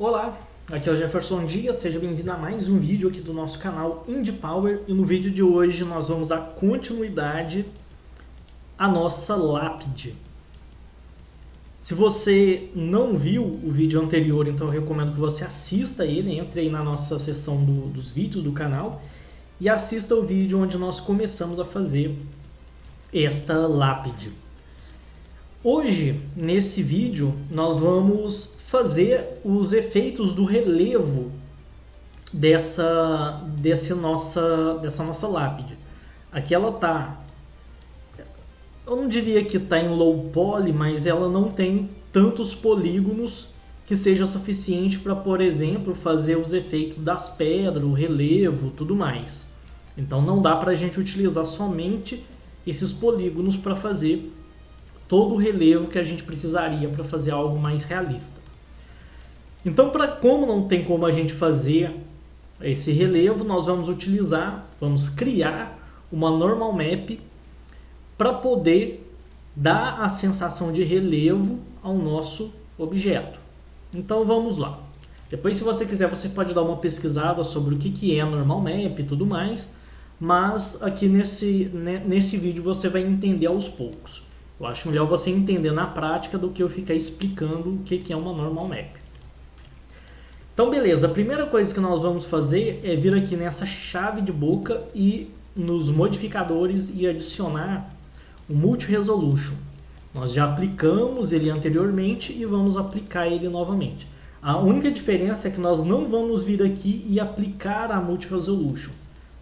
Olá, aqui é o Jefferson Dias, seja bem-vindo a mais um vídeo aqui do nosso canal Indie Power e no vídeo de hoje nós vamos dar continuidade à nossa lápide. Se você não viu o vídeo anterior, então eu recomendo que você assista ele, entre aí na nossa seção dos vídeos do canal e assista o vídeo onde nós começamos a fazer esta lápide. Hoje, nesse vídeo, nós vamos fazer os efeitos do relevo dessa nossa lápide. Aqui ela tá, eu não diria que está em low poly, mas ela não tem tantos polígonos que seja suficiente para, por exemplo, fazer os efeitos das pedras, o relevo, tudo mais. Então não dá para a gente utilizar somente esses polígonos para fazer todo o relevo que a gente precisaria para fazer algo mais realista. Então, como não tem como a gente fazer esse relevo, nós vamos criar uma normal map para poder dar a sensação de relevo ao nosso objeto. Então vamos lá. Depois, se você quiser, você pode dar uma pesquisada sobre o que é normal map e tudo mais, mas aqui nesse vídeo você vai entender aos poucos. Eu acho melhor você entender na prática do que eu ficar explicando o que é uma normal map. Então, beleza. A primeira coisa que nós vamos fazer é vir aqui nessa chave de boca e nos modificadores e adicionar o Multi Resolution. Nós já aplicamos ele anteriormente e vamos aplicar ele novamente. A única diferença é que nós não vamos vir aqui e aplicar a Multi Resolution.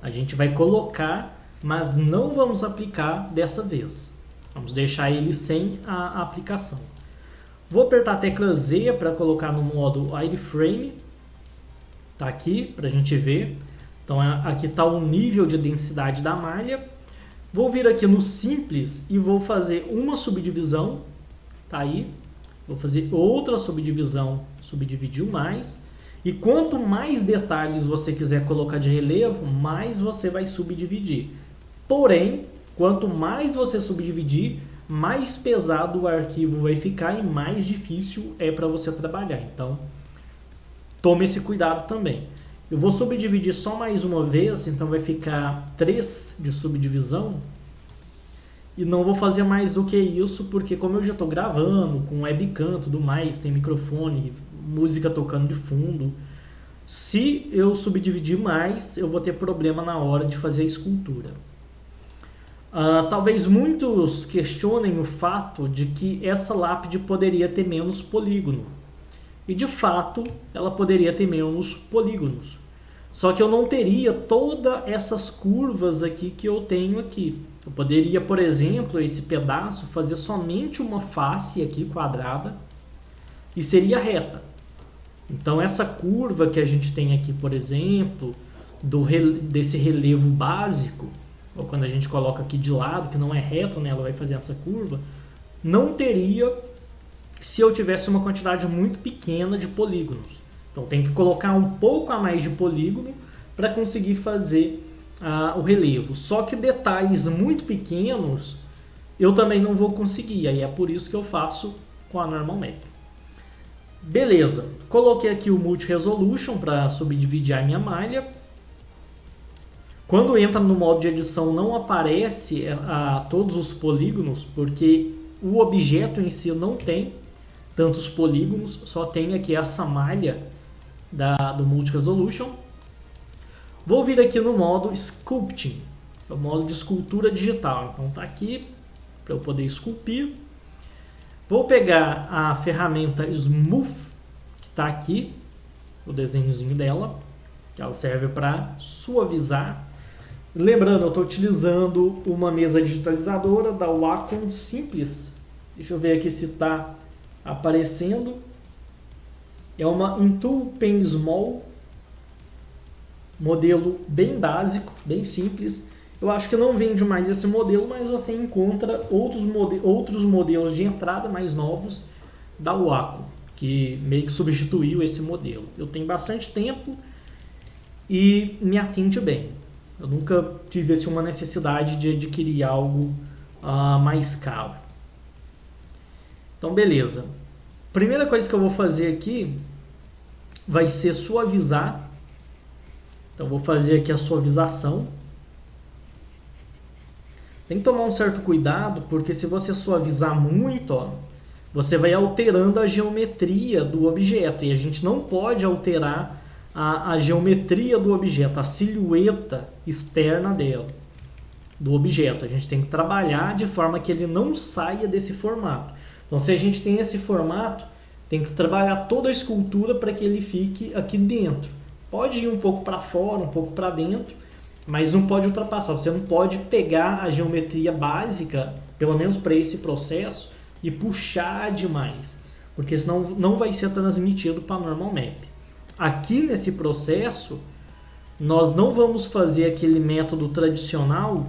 A gente vai colocar, mas não vamos aplicar dessa vez. Vamos deixar ele sem a aplicação. Vou apertar a tecla Z para colocar no modo Wireframe. Está aqui para a gente ver. Então aqui está o nível de densidade da malha. Vou vir aqui no Simples e vou fazer uma subdivisão. Tá aí. Vou fazer outra subdivisão, subdividir o mais. E quanto mais detalhes você quiser colocar de relevo, mais você vai subdividir. Porém, quanto mais você subdividir, mais pesado o arquivo vai ficar e mais difícil é para você trabalhar. Então, tome esse cuidado também. Eu vou subdividir só mais uma vez, então vai ficar 3 de subdivisão. E não vou fazer mais do que isso, porque como eu já estou gravando com webcam e tudo mais, tem microfone, música tocando de fundo, se eu subdividir mais, eu vou ter problema na hora de fazer a escultura. Talvez muitos questionem o fato de que essa lápide poderia ter menos polígono. E de fato, ela poderia ter menos polígonos. Só que eu não teria todas essas curvas aqui que eu tenho aqui. Eu poderia, por exemplo, esse pedaço, fazer somente uma face aqui quadrada e seria reta. Então essa curva que a gente tem aqui, por exemplo, desse relevo básico, ou quando a gente coloca aqui de lado, que não é reto, né, ela vai fazer essa curva, não teria se eu tivesse uma quantidade muito pequena de polígonos. Então tem que colocar um pouco a mais de polígono para conseguir fazer o relevo. Só que detalhes muito pequenos eu também não vou conseguir, aí é por isso que eu faço com a Normal Map. Beleza, coloquei aqui o Multi Resolution para subdividir a minha malha. Quando entra no modo de edição não aparece todos os polígonos, porque o objeto em si não tem tantos polígonos, só tem aqui essa malha do Multi Resolution. Vou vir aqui no modo Sculpting, é o modo de escultura digital. Então está aqui para eu poder esculpir. Vou pegar a ferramenta Smooth, que está aqui, o desenhozinho dela, que ela serve para suavizar. Lembrando, eu estou utilizando uma mesa digitalizadora da Wacom simples. Deixa eu ver aqui se está aparecendo. É uma Intuos Pen Small, modelo bem básico, bem simples. Eu acho que não vende mais esse modelo, mas você encontra outros modelos de entrada mais novos da Wacom, que meio que substituiu esse modelo. Eu tenho bastante tempo e me atende bem. Eu nunca tive assim, uma necessidade de adquirir algo mais caro. Então, beleza. Primeira coisa que eu vou fazer aqui vai ser suavizar. Então vou fazer aqui a suavização. Tem que tomar um certo cuidado, porque se você suavizar muito, ó, você vai alterando a geometria do objeto. E a gente não pode alterar a geometria do objeto, a silhueta externa dela, do objeto. A gente tem que trabalhar de forma que ele não saia desse formato. Então, se a gente tem esse formato, tem que trabalhar toda a escultura para que ele fique aqui dentro. Pode ir um pouco para fora, um pouco para dentro, mas não pode ultrapassar. Você não pode pegar a geometria básica, pelo menos para esse processo, e puxar demais, porque senão não vai ser transmitido para Normal Map. Aqui nesse processo, nós não vamos fazer aquele método tradicional,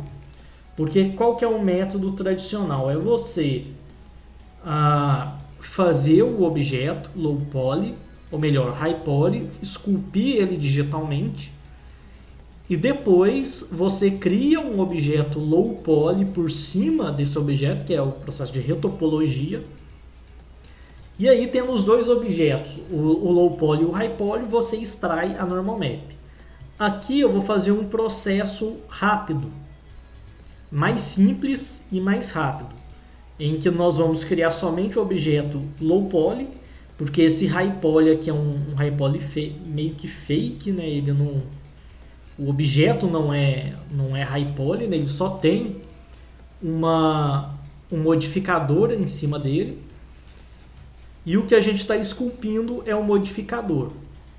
porque qual que é o método tradicional? É você fazer o objeto low poly, ou melhor, high poly, esculpir ele digitalmente, e depois você cria um objeto low poly por cima desse objeto, que é o processo de retopologia. E aí, tendo os dois objetos, o low poly e o high poly, você extrai a Normal Map. Aqui eu vou fazer um processo rápido, mais simples e mais rápido, em que nós vamos criar somente o objeto low poly, porque esse high poly aqui é um high poly meio que fake, né? Ele não, o objeto não é high poly, né? Ele só tem um modificador em cima dele, e o que a gente está esculpindo é o modificador.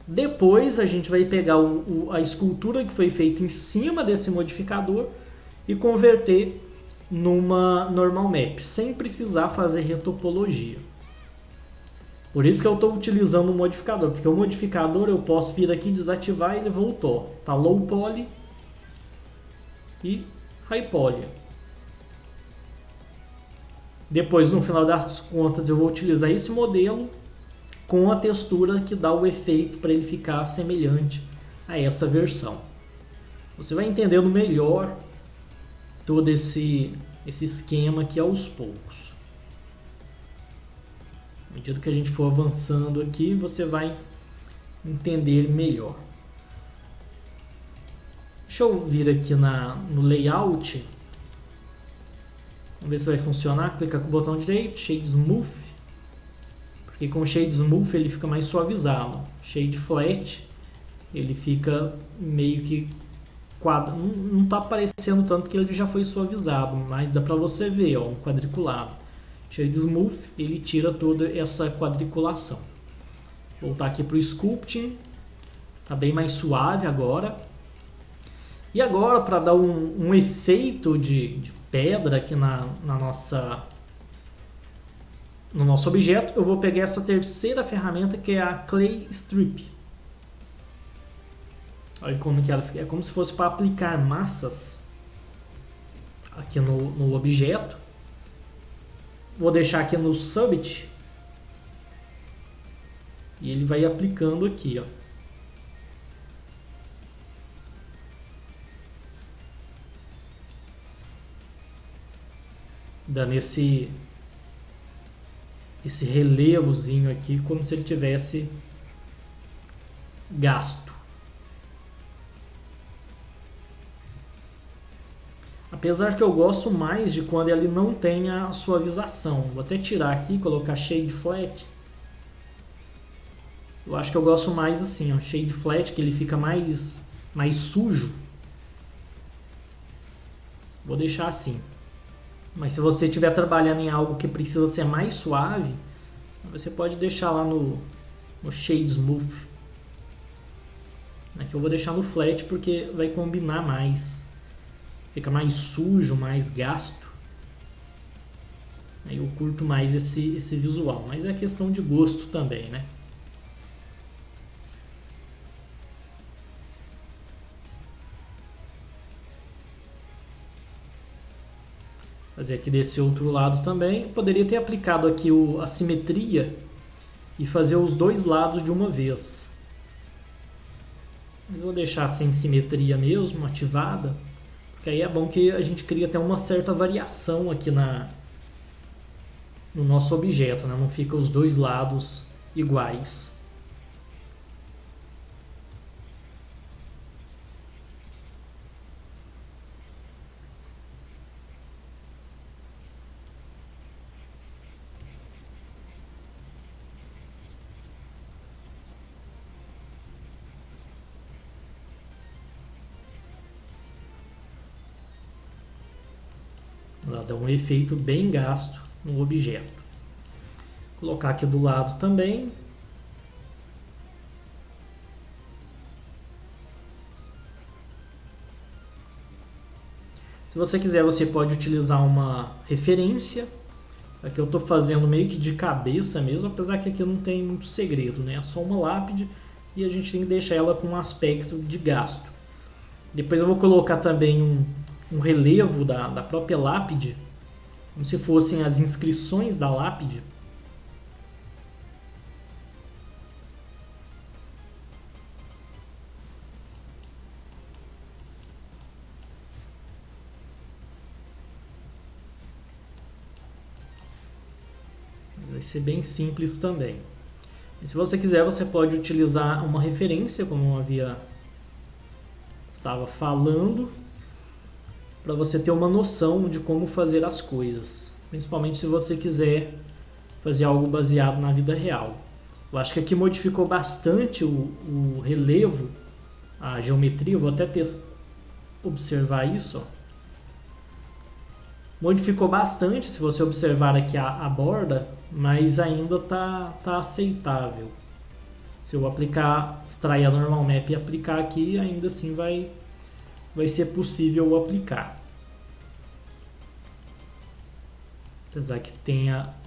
Depois a gente vai pegar a escultura que foi feita em cima desse modificador e converter numa Normal Map, sem precisar fazer retopologia. Por isso que eu estou utilizando o modificador, porque o modificador eu posso vir aqui, desativar e ele voltou. Tá low poly e high poly. Depois, no final das contas, eu vou utilizar esse modelo com a textura que dá o efeito para ele ficar semelhante a essa versão. Você vai entendendo melhor todo esse esquema aqui aos poucos. À medida que a gente for avançando aqui, você vai entender melhor. Deixa eu vir aqui no layout. Vamos ver se vai funcionar. Clica com o botão direito, Shade Smooth. Porque com o Shade Smooth ele fica mais suavizado. Shade Flat, ele fica meio que quadrado. Não está aparecendo tanto porque ele já foi suavizado, mas dá para você ver, ó, um quadriculado. Shade Smooth, ele tira toda essa quadriculação. Vou voltar aqui para o Sculpting. Está bem mais suave agora. E agora, para dar um efeito de pedra aqui no nosso objeto, eu vou pegar essa terceira ferramenta, que é a Clay Strip. Olha como que ela fica. É como se fosse para aplicar massas aqui no objeto. Vou deixar aqui no Subit. E ele vai aplicando aqui, ó. Dando esse relevozinho aqui, como se ele tivesse gasto. Apesar que eu gosto mais de quando ele não tem a suavização. Vou até tirar aqui e colocar Shade Flat. Eu acho que eu gosto mais assim, ó, Shade Flat, que ele fica mais sujo. Vou deixar assim. Mas se você estiver trabalhando em algo que precisa ser mais suave, você pode deixar lá no Shade Smooth. Aqui eu vou deixar no Flat porque vai combinar mais. Fica mais sujo, mais gasto. Aí eu curto mais esse visual. Mas é questão de gosto também, né? Fazer aqui desse outro lado também. Eu poderia ter aplicado aqui a simetria e fazer os dois lados de uma vez. Mas vou deixar sem simetria mesmo, ativada. Porque aí é bom que a gente cria até uma certa variação aqui no nosso objeto, né? Não fica os dois lados iguais. Ela dá um efeito bem gasto no objeto. Vou colocar aqui do lado também. Se você quiser, você pode utilizar uma referência. Aqui eu estou fazendo meio que de cabeça mesmo, apesar que aqui não tem muito segredo, né? É só uma lápide e a gente tem que deixar ela com um aspecto de gasto. Depois eu vou colocar também um relevo da própria lápide, como se fossem as inscrições da lápide. Vai ser bem simples também. E se você quiser, você pode utilizar uma referência, como eu estava falando, para você ter uma noção de como fazer as coisas. Principalmente se você quiser fazer algo baseado na vida real. Eu acho que aqui modificou bastante o relevo, a geometria. Eu vou até observar isso. Ó. Modificou bastante, se você observar aqui a borda, mas ainda tá aceitável. Se eu extrair a normal map e aplicar aqui, ainda assim vai ser possível aplicar. Apesar que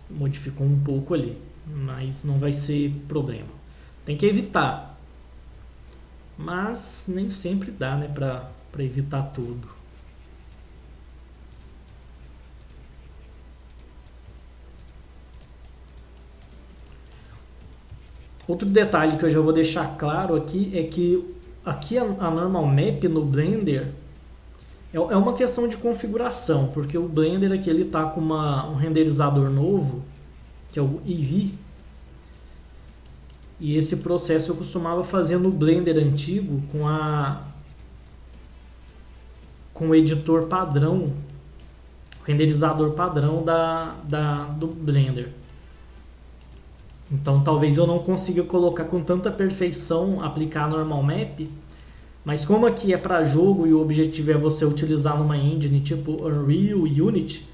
modificou um pouco ali, mas não vai ser problema. Tem que evitar, mas nem sempre dá, né, para evitar tudo. Outro detalhe que eu já vou deixar claro aqui é que aqui a normal map no Blender é uma questão de configuração, porque o Blender aqui ele tá com um renderizador novo, que é o Eevee, e esse processo eu costumava fazer no Blender antigo com o editor padrão, o renderizador padrão do Blender. Então talvez eu não consiga colocar com tanta perfeição, aplicar a normal map, mas como aqui é para jogo e o objetivo é você utilizar numa engine tipo Unreal e Unity,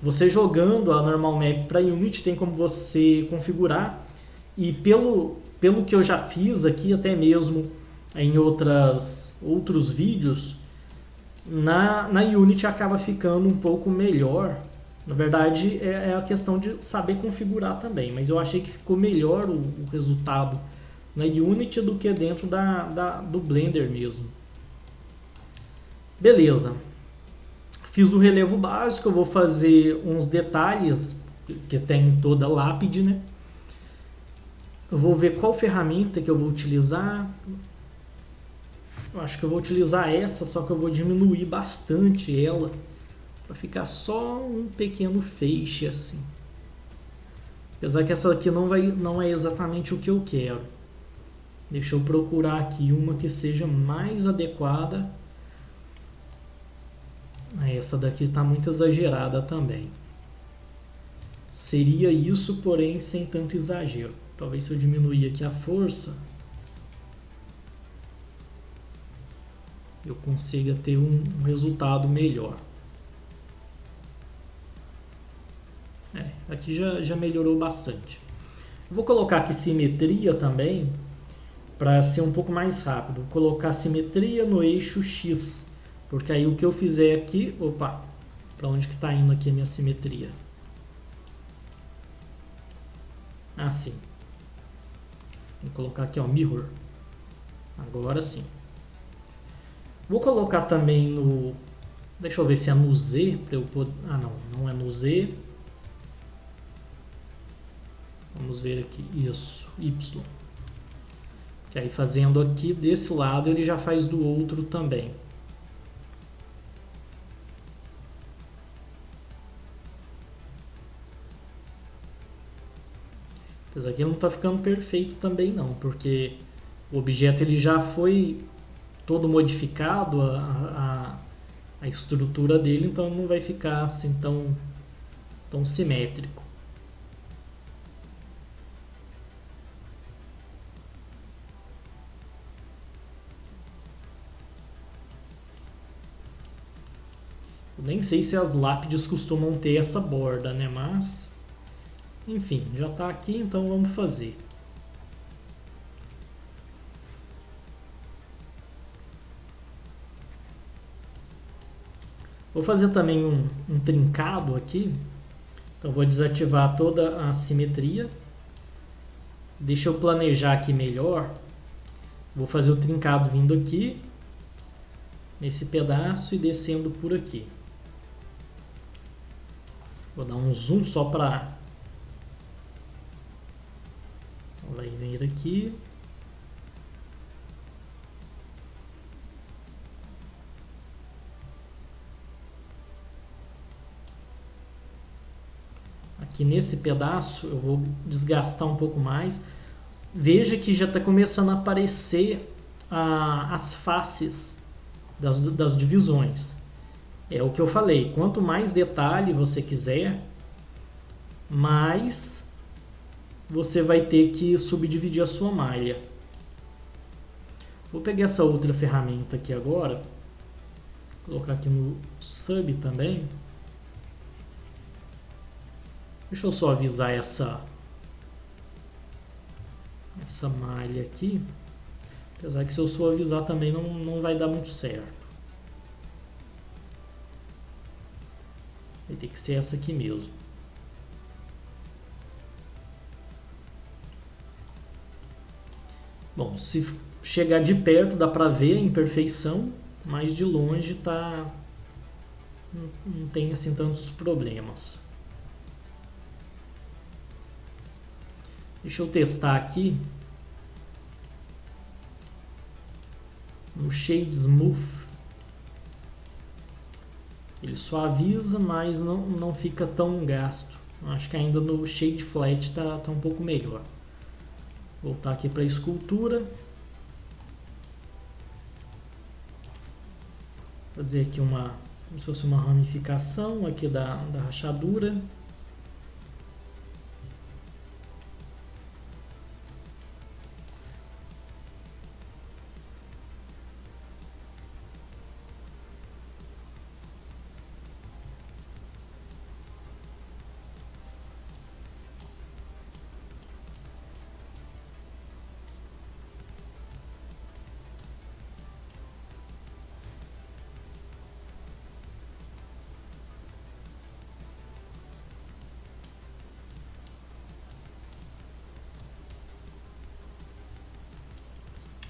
você jogando a normal map para Unity tem como você configurar, e pelo que eu já fiz aqui, até mesmo em outros vídeos, na Unity acaba ficando um pouco melhor. Na verdade, é a questão de saber configurar também, mas eu achei que ficou melhor o resultado na Unity do que dentro do Blender mesmo. Beleza. Fiz o relevo básico, eu vou fazer uns detalhes que tem em toda a lápide, né? Eu vou ver qual ferramenta que eu vou utilizar. Eu acho que eu vou utilizar essa, só que eu vou diminuir bastante ela, para ficar só um pequeno feixe assim. Apesar que essa aqui não é exatamente o que eu quero. Deixa eu procurar aqui uma que seja mais adequada. Essa daqui está muito exagerada também. Seria isso, porém sem tanto exagero. Talvez se eu diminuir aqui a força, eu consiga ter um resultado melhor. Aqui já melhorou bastante. Eu vou colocar aqui simetria também, para ser um pouco mais rápido. Vou colocar simetria no eixo X, porque aí o que eu fizer aqui... Opa, para onde que está indo aqui a minha simetria? Assim. Vou colocar aqui, ó, mirror. Agora sim. Vou colocar também no... Deixa eu ver se é no Z, para eu poder... Ah, não é no Z. Vamos ver aqui, isso, Y. Que aí fazendo aqui desse lado, ele já faz do outro também. Apesar que não está ficando perfeito também não, porque o objeto ele já foi todo modificado, a estrutura dele, então não vai ficar assim tão simétrico. Nem sei se as lápides costumam ter essa borda, né? Mas, enfim, já está aqui, então vamos fazer. Vou fazer também um trincado aqui. Então vou desativar toda a simetria. Deixa eu planejar aqui melhor. Vou fazer o trincado vindo aqui, nesse pedaço, e descendo por aqui. Vou dar um zoom só para... Vai vir aqui. Aqui nesse pedaço eu vou desgastar um pouco mais. Veja que já está começando a aparecer as faces das divisões. É o que eu falei, quanto mais detalhe você quiser, mais você vai ter que subdividir a sua malha. Vou pegar essa outra ferramenta aqui agora, colocar aqui no sub também. Deixa eu só avisar essa malha aqui. Apesar que se eu suavizar também não vai dar muito certo. Vai ter que ser essa aqui mesmo. Bom, se chegar de perto dá pra ver a imperfeição, mas de longe não tem assim tantos problemas. Deixa eu testar aqui no Shade Smooth. Ele suaviza, mas não fica tão gasto. Acho que ainda no Shade Flat tá um pouco melhor. Voltar aqui para a escultura. Fazer aqui como se fosse uma ramificação aqui da rachadura.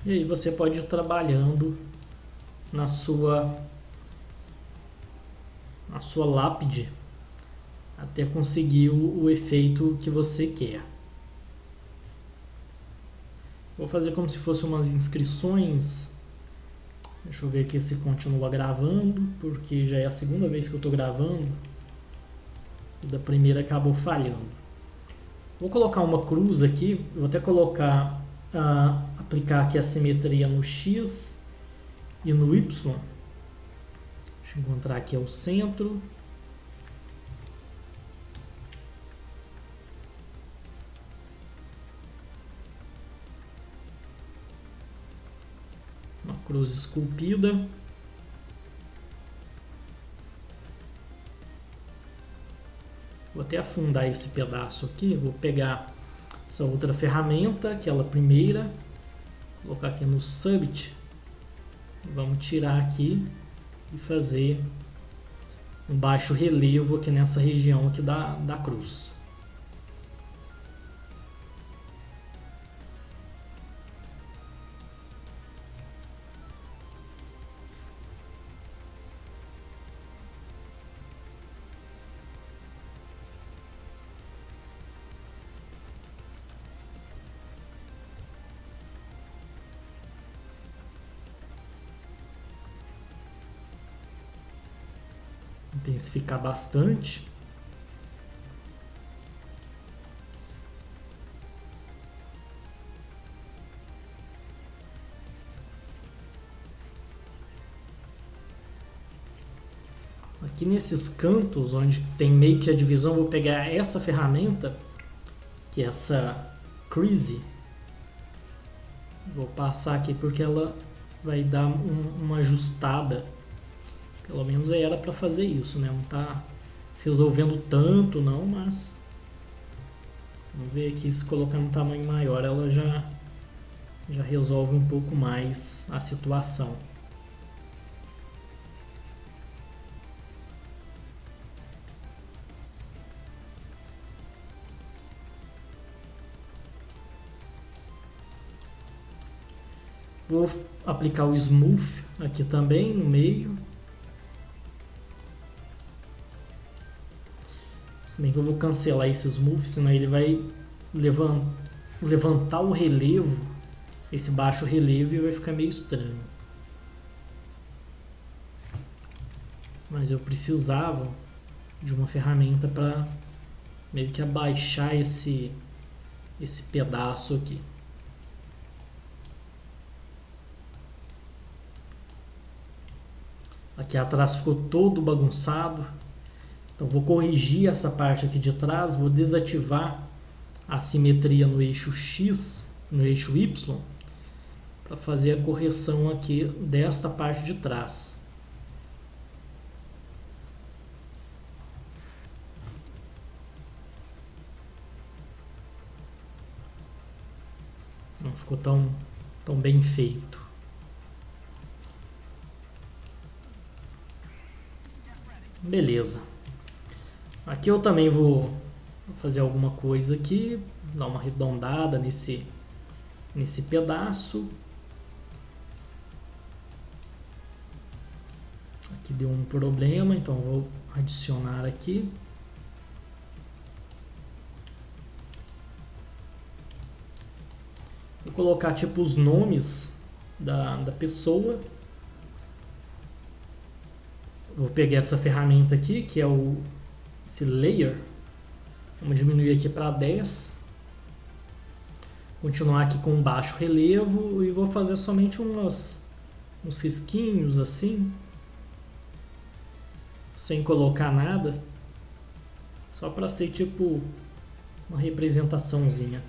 E aí você pode ir trabalhando na sua lápide até conseguir o efeito que você quer. Vou fazer como se fosse umas inscrições. Deixa eu ver aqui se continua gravando, porque já é a segunda vez que eu estou gravando. E da primeira acabou falhando. Vou colocar uma cruz aqui. Vou até aplicar aqui a simetria no X e no Y. Deixa eu encontrar aqui o centro. Uma cruz esculpida. Vou até afundar esse pedaço aqui. Vou pegar essa outra ferramenta, aquela primeira. Colocar aqui no Subit. Vamos tirar aqui e fazer um baixo relevo aqui nessa região aqui da cruz. Intensificar bastante. Aqui nesses cantos, onde tem meio que a divisão, eu vou pegar essa ferramenta, que é essa Crease. Vou passar aqui porque ela vai dar uma ajustada Pelo menos era para fazer isso, né? Não tá resolvendo tanto não, mas vamos ver aqui se colocar um tamanho maior ela já resolve um pouco mais a situação. Vou aplicar o Smooth aqui também no meio. Se bem que eu vou cancelar esse Smooth, senão ele vai levantar o relevo, esse baixo relevo, e vai ficar meio estranho. Mas eu precisava de uma ferramenta para meio que abaixar esse pedaço aqui. Aqui atrás ficou todo bagunçado. Então vou corrigir essa parte aqui de trás, vou desativar a simetria no eixo X, no eixo Y, para fazer a correção aqui desta parte de trás. Não ficou tão bem feito. Beleza. Aqui eu também vou fazer alguma coisa aqui, dar uma arredondada nesse pedaço. Aqui deu um problema, então vou adicionar aqui. Vou colocar tipo os nomes da pessoa. Vou pegar essa ferramenta aqui, que é esse layer. Vamos diminuir aqui para 10. Continuar aqui com baixo relevo e vou fazer somente uns risquinhos assim, sem colocar nada, só para ser tipo uma representaçãozinha.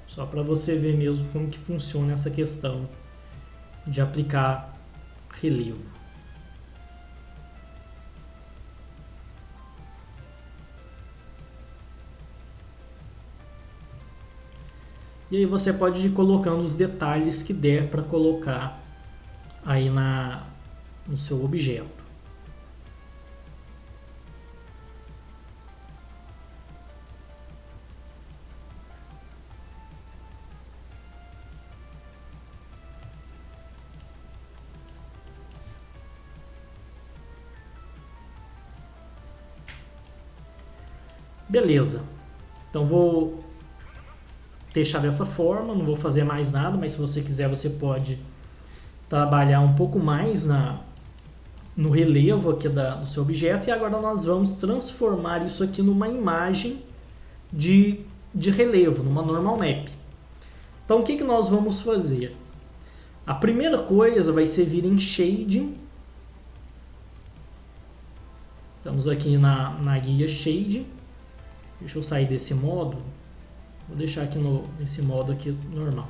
Só para você ver mesmo como que funciona essa questão de aplicar relevo. E aí você pode ir colocando os detalhes que der para colocar aí no seu objeto. Beleza, então vou deixar dessa forma, não vou fazer mais nada, mas se você quiser você pode trabalhar um pouco mais no relevo aqui do seu objeto. E agora nós vamos transformar isso aqui numa imagem de relevo, numa normal map. Então o que nós vamos fazer? A primeira coisa vai ser vir em Shading. Estamos aqui na guia Shading. Deixa eu sair desse modo. Vou deixar aqui nesse modo aqui normal.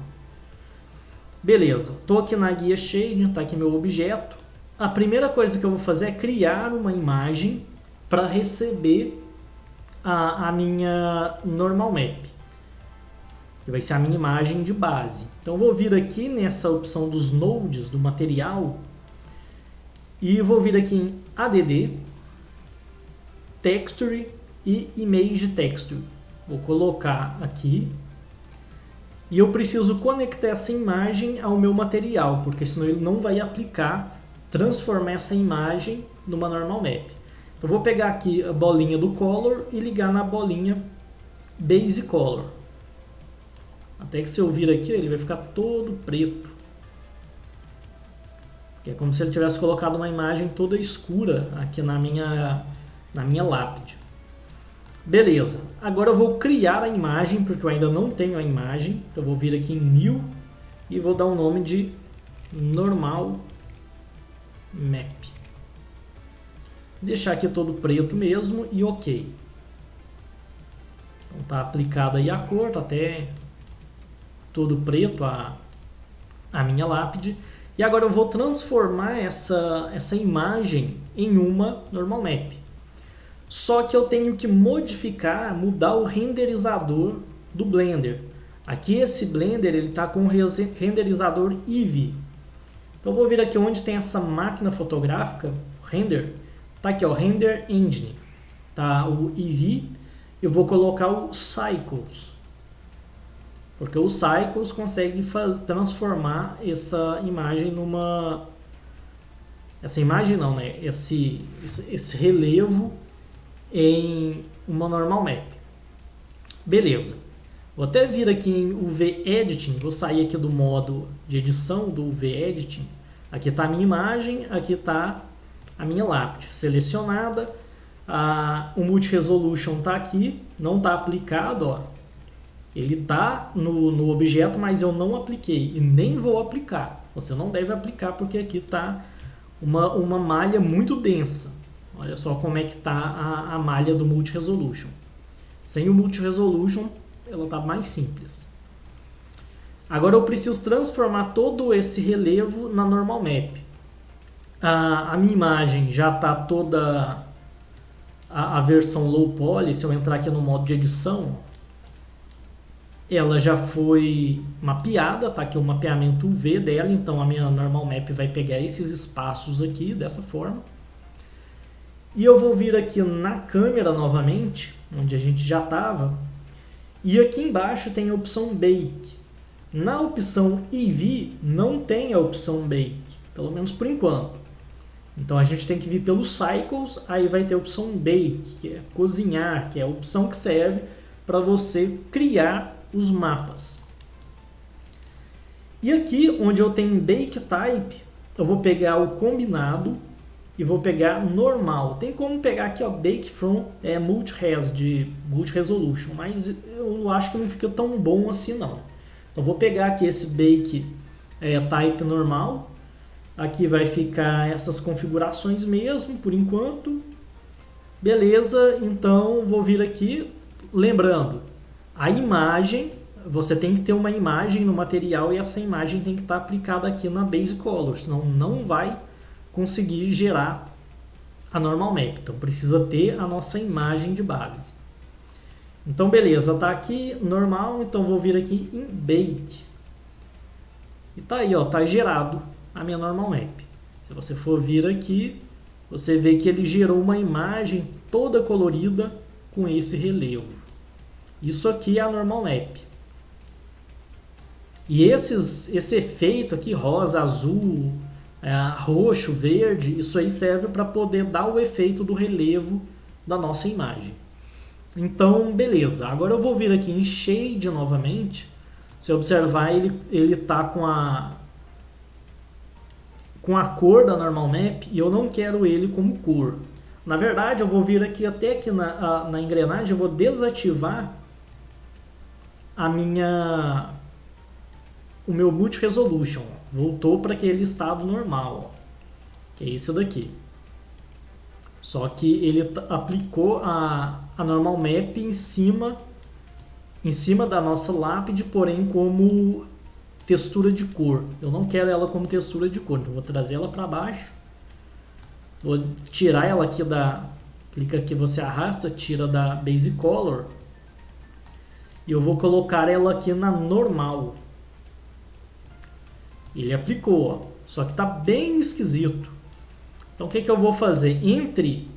Beleza, estou aqui na guia Shading, está aqui meu objeto. A primeira coisa que eu vou fazer é criar uma imagem para receber a minha normal map, que vai ser a minha imagem de base. Então eu vou vir aqui nessa opção dos nodes do material e vou vir aqui em Add, Texture e Image Texture. Vou colocar aqui e eu preciso conectar essa imagem ao meu material, porque senão ele não vai transformar essa imagem numa normal map. Então vou pegar aqui a bolinha do Color e ligar na bolinha Base Color. Até que se eu vir aqui ele vai ficar todo preto. É como se ele tivesse colocado uma imagem toda escura aqui na minha lápide. Beleza, agora eu vou criar a imagem, porque eu ainda não tenho a imagem. Então eu vou vir aqui em New e vou dar o nome de Normal Map. Deixar aqui todo preto mesmo e OK. Então tá aplicada aí a cor, tá até todo preto a minha lápide. E agora eu vou transformar essa imagem em uma normal map. Só que eu tenho que mudar o renderizador do Blender. Aqui esse Blender ele está com o renderizador Eevee. Então eu vou vir aqui onde tem essa máquina fotográfica, render, tá aqui ó, Render Engine, tá o Eevee. Eu vou colocar o Cycles, porque o Cycles consegue transformar essa imagem numa, essa imagem não, né? Esse relevo em uma normal map. Beleza. Vou até vir aqui em UV Editing, vou sair aqui do modo de edição do UV Editing. Aqui está a minha imagem, aqui está a minha lápide selecionada. O Multi Resolution está aqui, não está aplicado, ó. Ele está no objeto, mas eu não apliquei e nem vou aplicar. Você não deve aplicar porque aqui está uma malha muito densa. Olha só como é que está a malha do Multi Resolution. Sem o Multi Resolution, ela está mais simples. Agora eu preciso transformar todo esse relevo na normal map. A minha imagem já está toda a versão low poly. Se eu entrar aqui no modo de edição, ela já foi mapeada, tá aqui o mapeamento UV dela, então a minha normal map vai pegar esses espaços aqui dessa forma. E eu vou vir aqui na câmera novamente, onde a gente já estava, e aqui embaixo tem a opção Bake. Na opção Eevee não tem a opção Bake, pelo menos por enquanto. Então a gente tem que vir pelo Cycles, aí vai ter a opção Bake, que é cozinhar, que é a opção que serve para você criar os mapas. E aqui onde eu tenho Bake Type, eu vou pegar o combinado e vou pegar normal. Tem como pegar aqui ó, Bake from Multi-Res, de Multi Resolution, mas eu acho que não fica tão bom assim não. Então vou pegar aqui esse Bake Type normal. Aqui vai ficar essas configurações mesmo, por enquanto. Beleza, então vou vir aqui, lembrando, a imagem, você tem que ter uma imagem no material e essa imagem tem que estar aplicada aqui na Base Color, senão não vai conseguir gerar a normal map. Então precisa ter a nossa imagem de base. Então beleza, tá aqui normal, então vou vir aqui em Bake. E tá aí, ó, tá gerado a minha normal map. Se você for vir aqui, você vê que ele gerou uma imagem toda colorida com esse relevo. Isso aqui é a normal map. E esse efeito aqui, rosa, azul, roxo, verde, isso aí serve para poder dar o efeito do relevo da nossa imagem. Então, beleza. Agora eu vou vir aqui em Shade novamente. Se observar, ele tá com a cor da normal map e eu não quero ele como cor. Na verdade, eu vou vir aqui até aqui na engrenagem, eu vou desativar o meu Multi Resolution. Voltou para aquele estado normal, ó, que é esse daqui. Só que ele aplicou a normal map em cima da nossa lápide, porém como textura de cor. Eu não quero ela como textura de cor, então vou trazer ela para baixo. Vou tirar ela aqui clica aqui, você arrasta, tira da Base Color. E eu vou colocar ela aqui na normal. Ele aplicou, ó, só que tá bem esquisito. Então o que eu vou fazer? Entre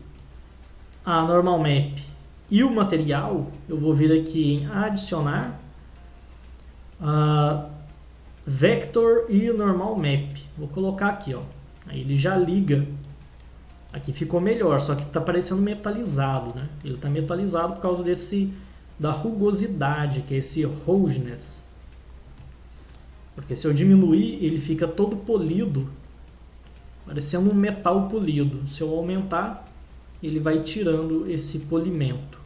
a normal map e o material, eu vou vir aqui em adicionar Vector e Normal Map. Vou colocar aqui, ó. Aí ele já liga. Aqui ficou melhor, só que está parecendo metalizado, né? Ele está metalizado por causa da rugosidade, que é esse roughness. Porque se eu diminuir, ele fica todo polido, parecendo um metal polido. Se eu aumentar, ele vai tirando esse polimento.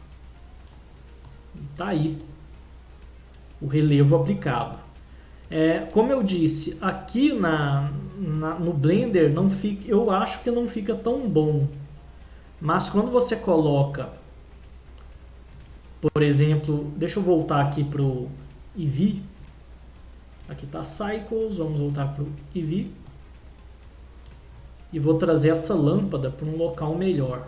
Tá aí o relevo aplicado. Como eu disse, aqui no Blender não fica, eu acho que não fica tão bom. Mas quando você coloca, por exemplo, deixa eu voltar aqui para o Eevee. Aqui está Cycles, vamos voltar para o EV. E vou trazer essa lâmpada para um local melhor.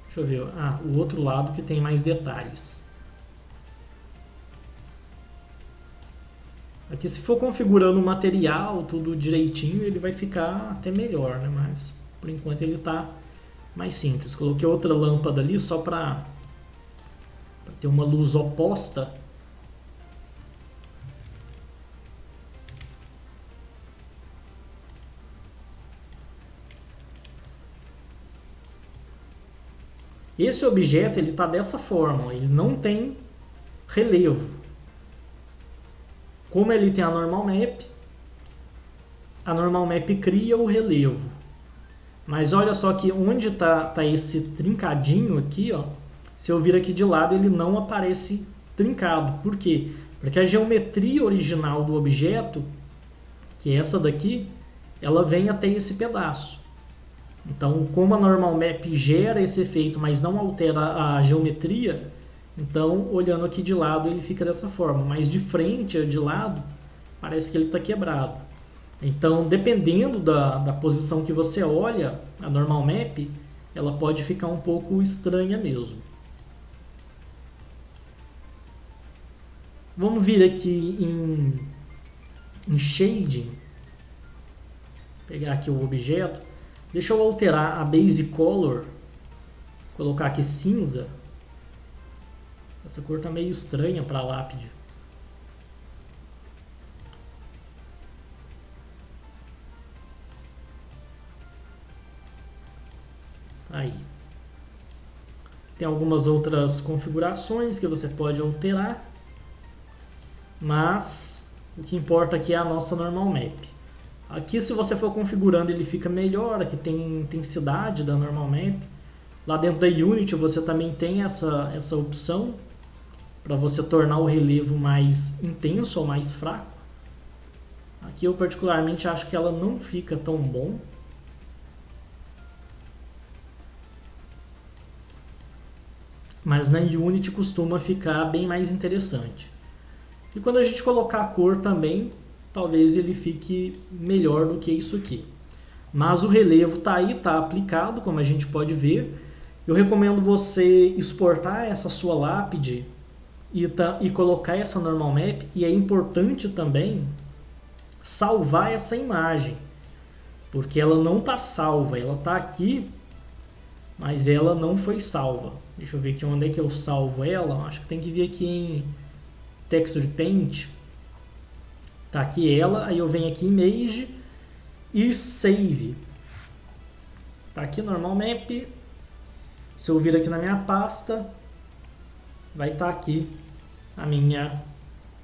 Deixa eu ver, o outro lado que tem mais detalhes. Aqui se for configurando o material, tudo direitinho, ele vai ficar até melhor, né? Mas por enquanto ele está mais simples. Coloquei outra lâmpada ali só para ter uma luz oposta. Esse objeto ele está dessa forma, ó, ele não tem relevo. Como ele tem a normal map cria o relevo. Mas olha só que onde está esse trincadinho aqui, ó, se eu vir aqui de lado ele não aparece trincado. Por quê? Porque a geometria original do objeto, que é essa daqui, ela vem até esse pedaço. Então, como a normal map gera esse efeito, mas não altera a geometria, então, olhando aqui de lado, ele fica dessa forma. Mas de frente, de lado, parece que ele está quebrado. Então, dependendo da posição que você olha, a normal map, ela pode ficar um pouco estranha mesmo. Vamos vir aqui em Shading. Pegar aqui o objeto. Deixa eu alterar a Base Color. Colocar aqui cinza. Essa cor está meio estranha para a lápide. Aí. Tem algumas outras configurações que você pode alterar. Mas o que importa aqui é a nossa normal map. Aqui, se você for configurando, ele fica melhor. Aqui tem intensidade da normal map. Lá dentro da Unity você também tem essa opção para você tornar o relevo mais intenso ou mais fraco. Aqui eu particularmente acho que ela não fica tão bom. Mas na Unity costuma ficar bem mais interessante. E quando a gente colocar a cor também, talvez ele fique melhor do que isso aqui. Mas o relevo está aí, está aplicado, como a gente pode ver. Eu recomendo você exportar essa sua lápide e colocar essa normal map. E é importante também salvar essa imagem, porque ela não está salva. Ela está aqui, mas ela não foi salva. Deixa eu ver aqui onde é que eu salvo ela. Acho que tem que vir aqui em Texture Paint. Tá aqui ela, aí eu venho aqui em Image e Save. Tá aqui normal map. Se eu vir aqui na minha pasta, vai estar aqui a minha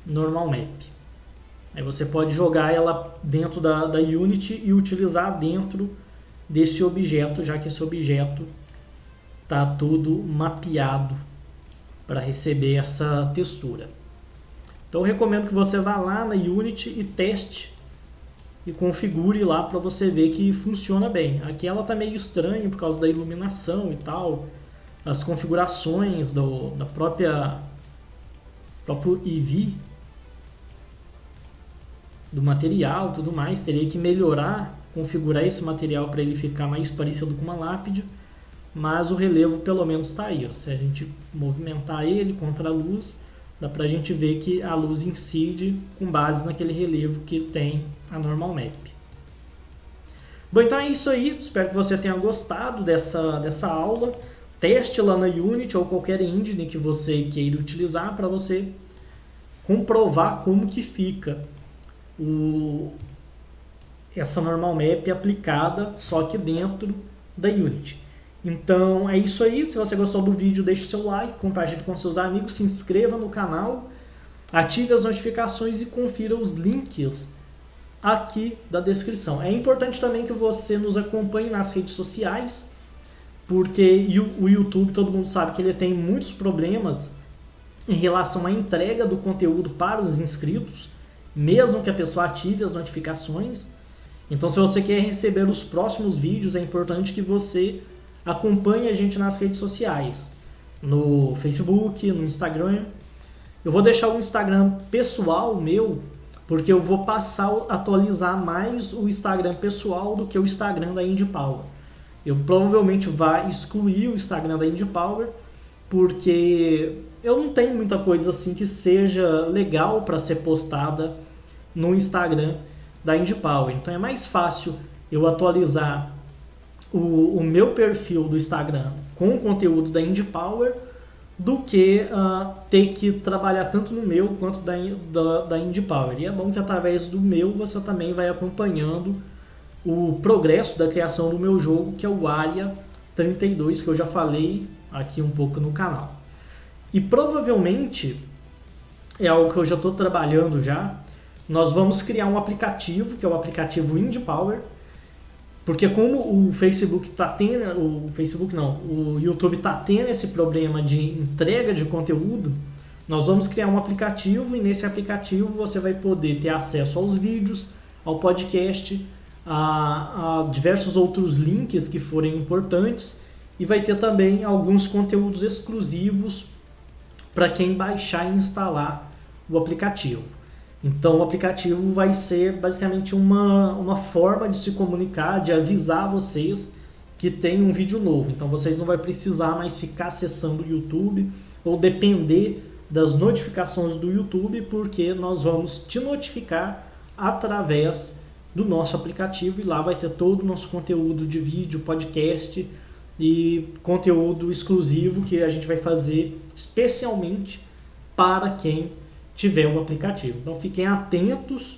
normal map. Aí você pode jogar ela dentro da Unity e utilizar dentro desse objeto, já que esse objeto está tudo mapeado para receber essa textura. Então eu recomendo que você vá lá na Unity e teste e configure lá para você ver que funciona bem. Aqui ela está meio estranha por causa da iluminação e tal, as configurações da próprio EV, do material, tudo mais. Teria que melhorar, configurar esse material para ele ficar mais parecido com uma lápide, mas o relevo pelo menos está aí. Se a gente movimentar ele contra a luz, dá para a gente ver que a luz incide com base naquele relevo que tem a normal map. Bom, então é isso aí. Espero que você tenha gostado dessa aula. Teste lá na Unity ou qualquer engine que você queira utilizar para você comprovar como que fica essa normal map aplicada só que dentro da Unity. Então é isso aí. Se você gostou do vídeo, deixe seu like, compartilhe com seus amigos, se inscreva no canal, ative as notificações e confira os links aqui da descrição. É importante também que você nos acompanhe nas redes sociais, porque o YouTube, todo mundo sabe que ele tem muitos problemas em relação à entrega do conteúdo para os inscritos, mesmo que a pessoa ative as notificações. Então, se você quer receber os próximos vídeos, é importante que você acompanhe a gente nas redes sociais. no Facebook, no Instagram. Eu vou deixar o Instagram pessoal meu, porque eu vou passar a atualizar mais o Instagram pessoal do que o Instagram da Indie Power. Eu provavelmente vou excluir o Instagram da Indie Power, porque eu não tenho muita coisa assim que seja legal para ser postada no Instagram da Indie Power. Então é mais fácil eu atualizar o meu perfil do Instagram com o conteúdo da Indie Power do que ter que trabalhar tanto no meu quanto da Indie Power. E é bom que através do meu você também vai acompanhando o progresso da criação do meu jogo, que é o Aria 32, que eu já falei aqui um pouco no canal. E provavelmente é algo que eu já estou trabalhando já. Nós vamos criar um aplicativo, que é o aplicativo Indie Power, porque como o Facebook está tendo, o YouTube está tendo esse problema de entrega de conteúdo, nós vamos criar um aplicativo e nesse aplicativo você vai poder ter acesso aos vídeos, ao podcast, a diversos outros links que forem importantes e vai ter também alguns conteúdos exclusivos para quem baixar e instalar o aplicativo. Então o aplicativo vai ser basicamente uma forma de se comunicar, de avisar vocês que tem um vídeo novo. Então vocês não vão precisar mais ficar acessando o YouTube ou depender das notificações do YouTube, porque nós vamos te notificar através do nosso aplicativo e lá vai ter todo o nosso conteúdo de vídeo, podcast e conteúdo exclusivo que a gente vai fazer especialmente para quem tiver o aplicativo. Então fiquem atentos,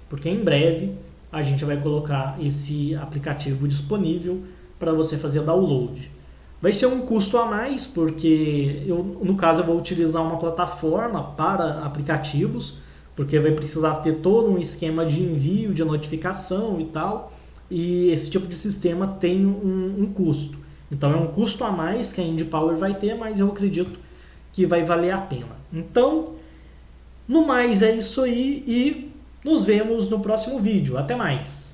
porque em breve a gente vai colocar esse aplicativo disponível para você fazer download. Vai ser um custo a mais, porque no caso eu vou utilizar uma plataforma para aplicativos, porque vai precisar ter todo um esquema de envio, de notificação e tal, e esse tipo de sistema tem um custo. Então é um custo a mais que a Indie Power vai ter, mas eu acredito que vai valer a pena. Então, no mais é isso aí e nos vemos no próximo vídeo. Até mais!